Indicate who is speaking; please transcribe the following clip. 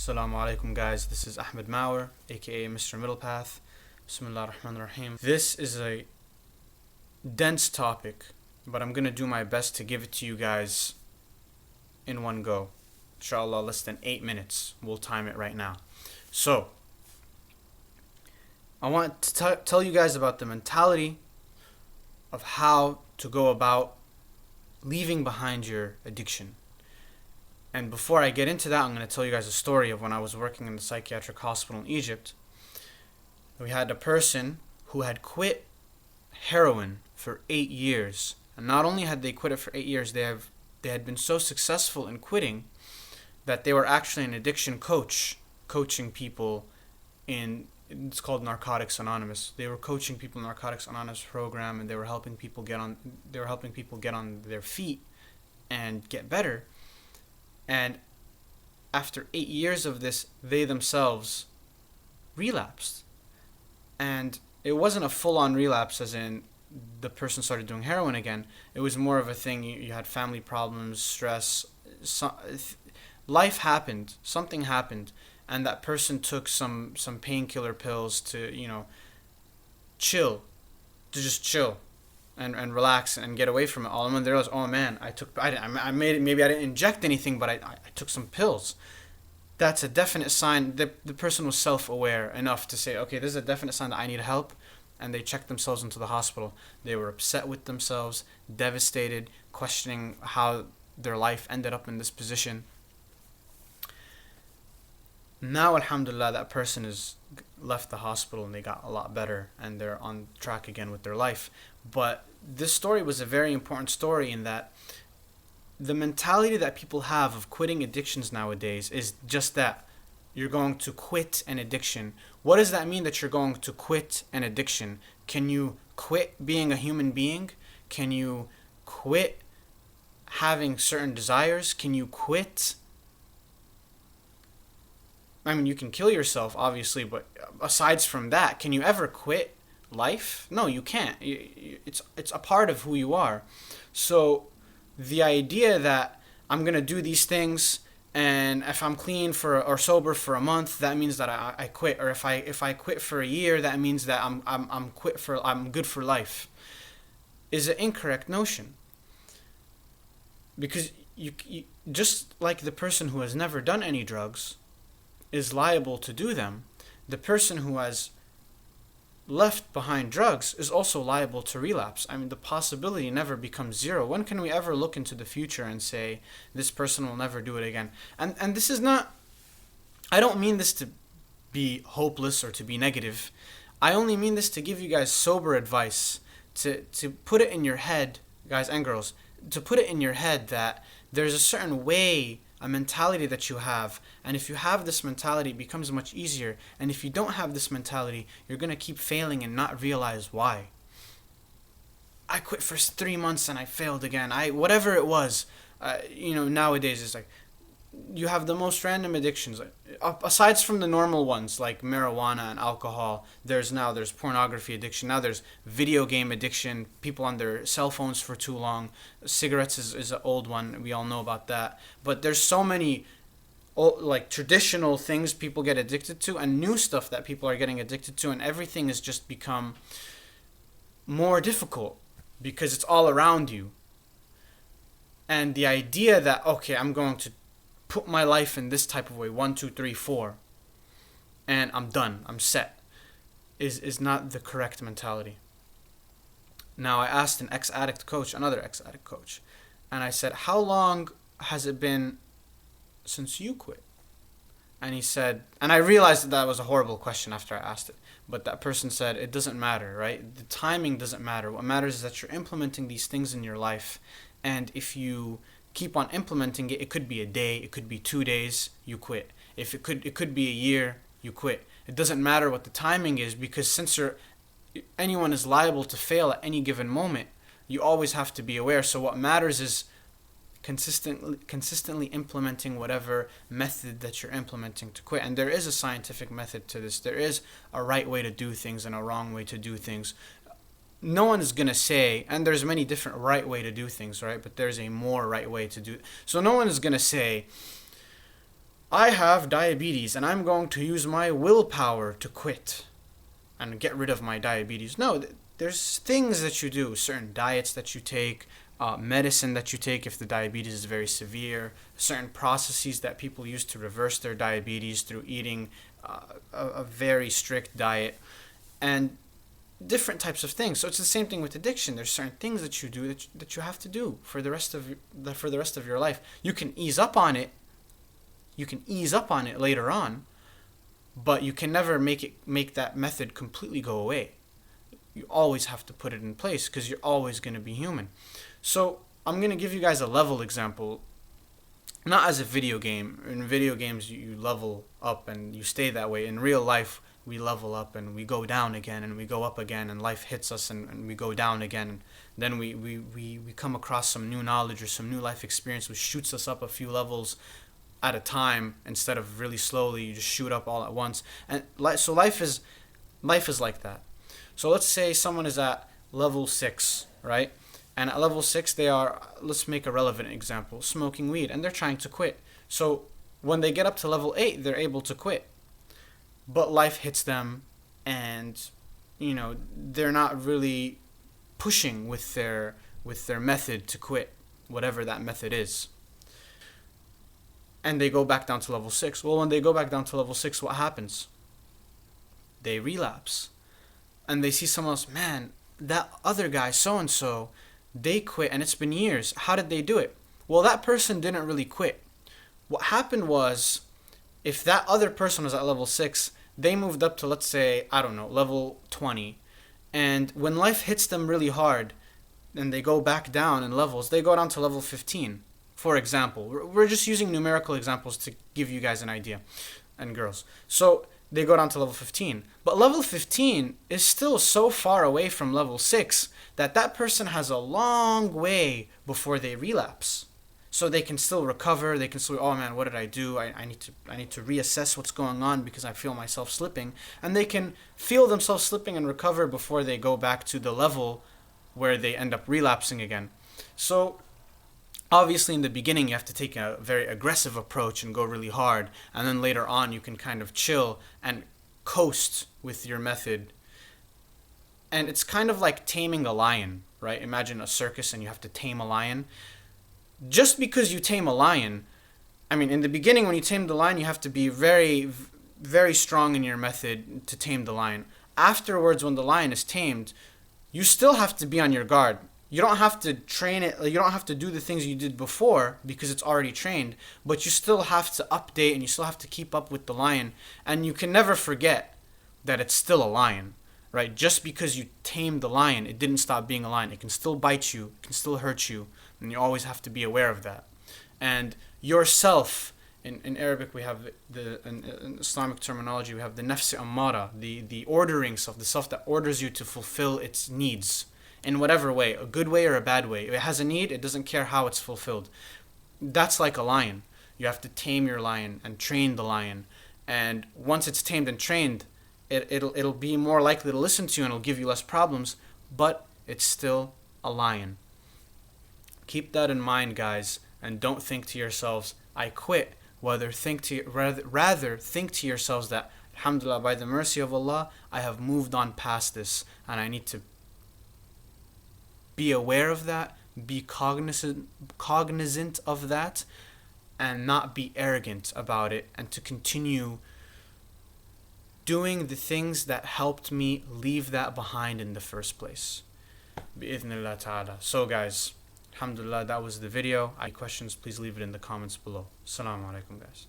Speaker 1: Salamualaikum guys, this is Ahmed Mauer, aka Mr. Middlepath. Bismillah ar-Rahman ar-Rahim. This is a dense topic, but I'm gonna do my best to give it to you guys in one go. Inshallah, less than 8 minutes. We'll time it right now. So, I want to tell you guys about the mentality of how to go about leaving behind your addiction. And before I get into that, I'm going to tell you guys a story of when I was working in the psychiatric hospital in Egypt. We had a person who had quit heroin for 8 years. And not only had they quit it for 8 years, they had been so successful in quitting that they were actually an addiction coach, coaching people it's called Narcotics Anonymous. They were coaching people in Narcotics Anonymous program, and they were helping people get on their feet and get better. And after 8 years of this, they themselves relapsed. And it wasn't a full-on relapse as in the person started doing heroin again. It was more of a thing, you had family problems, stress, life happened, something happened, and that person took some painkiller pills to, chill, to just chill. And relax and get away from it all. And when they realized, oh man, I made it. Maybe I didn't inject anything, but I took some pills. That's a definite sign. The person was self-aware enough to say, okay, this is a definite sign that I need help. And they checked themselves into the hospital. They were upset with themselves, devastated, questioning how their life ended up in this position. Now, alhamdulillah, that person has left the hospital and they got a lot better and they're on track again with their life. But this story was a very important story in that the mentality that people have of quitting addictions nowadays is just that. You're going to quit an addiction. What does that mean, that you're going to quit an addiction? Can you quit being a human being? Can you quit having certain desires? Can you quit? I mean, you can kill yourself, obviously, but aside from that, can you ever quit life? No, you can't. It's a part of who you are. So the idea that I'm going to do these things, and if I'm clean or sober for a month, that means that I quit. Or if I quit for a year, that means that I'm good for life, is an incorrect notion. Because you just like the person who has never done any drugs is liable to do them, the person who has left behind drugs is also liable to relapse. I mean, the possibility never becomes zero. When can we ever look into the future and say this person will never do it again? And this is not, I don't mean this to be hopeless or to be negative. I only mean this to give you guys sober advice, to put it in your head, guys and girls, to put it in your head that there's a certain way, a mentality that you have, and if you have this mentality, it becomes much easier. And if you don't have this mentality, you're going to keep failing and not realize why. I quit for 3 months and I failed again. Whatever it was, nowadays it's like you have the most random addictions. Aside from the normal ones like marijuana and alcohol, there's pornography addiction. Now there's video game addiction. People on their cell phones for too long. Cigarettes is an old one. We all know about that. But there's so many traditional things people get addicted to, and new stuff that people are getting addicted to, and everything has just become more difficult because it's all around you. And the idea that, okay, I'm going to put my life in this type of way, 1, 2, 3, 4, and I'm done, I'm set, is not the correct mentality. Now, I asked another ex-addict coach, and I said, how long has it been since you quit? And he said, and I realized that was a horrible question after I asked it, but that person said, it doesn't matter, right? The timing doesn't matter. What matters is that you're implementing these things in your life, and if you keep on implementing it, it could be a day, it could be 2 days, you quit. If it could be a year, you quit. It doesn't matter what the timing is, because since anyone is liable to fail at any given moment, you always have to be aware. So what matters is consistently implementing whatever method that you're implementing to quit. And there is a scientific method to this. There is a right way to do things and a wrong way to do things. No one is going to say, and there's many different right way to do things, right? But there's a more right way to do it. So no one is going to say, I have diabetes and I'm going to use my willpower to quit and get rid of my diabetes. No, there's things that you do, certain diets that you take, medicine that you take if the diabetes is very severe, certain processes that people use to reverse their diabetes through eating a very strict diet, and different types of things. So it's the same thing with addiction. There's certain things that you do that you have to do for the rest of your life. You can ease up on it. You can ease up on it later on, but you can never make that method completely go away. You always have to put it in place because you're always going to be human. So I'm going to give you guys a level example, not as a video game. In video games, you level up and you stay that way. In real life, we level up and we go down again and we go up again, and life hits us and we go down again. Then we come across some new knowledge or some new life experience which shoots us up a few levels at a time instead of really slowly. You just shoot up all at once. And so life is like that. So let's say someone is at level 6, right? And at level 6 they are, let's make a relevant example, smoking weed, and they're trying to quit. So when they get up to level 8, they're able to quit. But life hits them and they're not really pushing with their method to quit, whatever that method is. And they go back down to level 6. Well, when they go back down to level 6, what happens? They relapse. And they see someone else, man, that other guy, so-and-so, they quit and it's been years. How did they do it? Well, that person didn't really quit. What happened was, if that other person was at level 6, they moved up to, let's say, I don't know, level 20. And when life hits them really hard and they go back down in levels, they go down to level 15. For example, we're just using numerical examples to give you guys an idea, and girls. So they go down to level 15. But level 15 is still so far away from level 6 that person has a long way before they relapse. So they can still recover. They can still, oh man, what did I do? I need to reassess what's going on because I feel myself slipping. And they can feel themselves slipping and recover before they go back to the level where they end up relapsing again. So obviously, in the beginning, you have to take a very aggressive approach and go really hard. And then later on, you can kind of chill and coast with your method. And it's kind of like taming a lion, right? Imagine a circus and you have to tame a lion. Just because you tame a lion, I mean, in the beginning, when you tame the lion, you have to be very, very strong in your method to tame the lion. Afterwards, when the lion is tamed, you still have to be on your guard. You don't have to train it, you don't have to do the things you did before because it's already trained, but you still have to update and you still have to keep up with the lion, and you can never forget that it's still a lion, right? Just because you tamed the lion, it didn't stop being a lion. It can still bite you, it can still hurt you, and you always have to be aware of that. And yourself, in Arabic we have in Islamic terminology, we have the nafs ammara, the orderings of the self that orders you to fulfill its needs. In whatever way, a good way or a bad way. If it has a need, it doesn't care how it's fulfilled. That's like a lion. You have to tame your lion and train the lion. And once it's tamed and trained, it'll be more likely to listen to you and it'll give you less problems, but it's still a lion. Keep that in mind, guys, and don't think to yourselves, I quit. Rather think to yourselves that, alhamdulillah, by the mercy of Allah, I have moved on past this, and I need to be aware of that, be cognizant of that, and not be arrogant about it, and to continue doing the things that helped me leave that behind in the first place. Bi-idhnillah ta'ala. So guys, alhamdulillah, that was the video. Any questions, please leave it in the comments below. Salamualaykum, guys.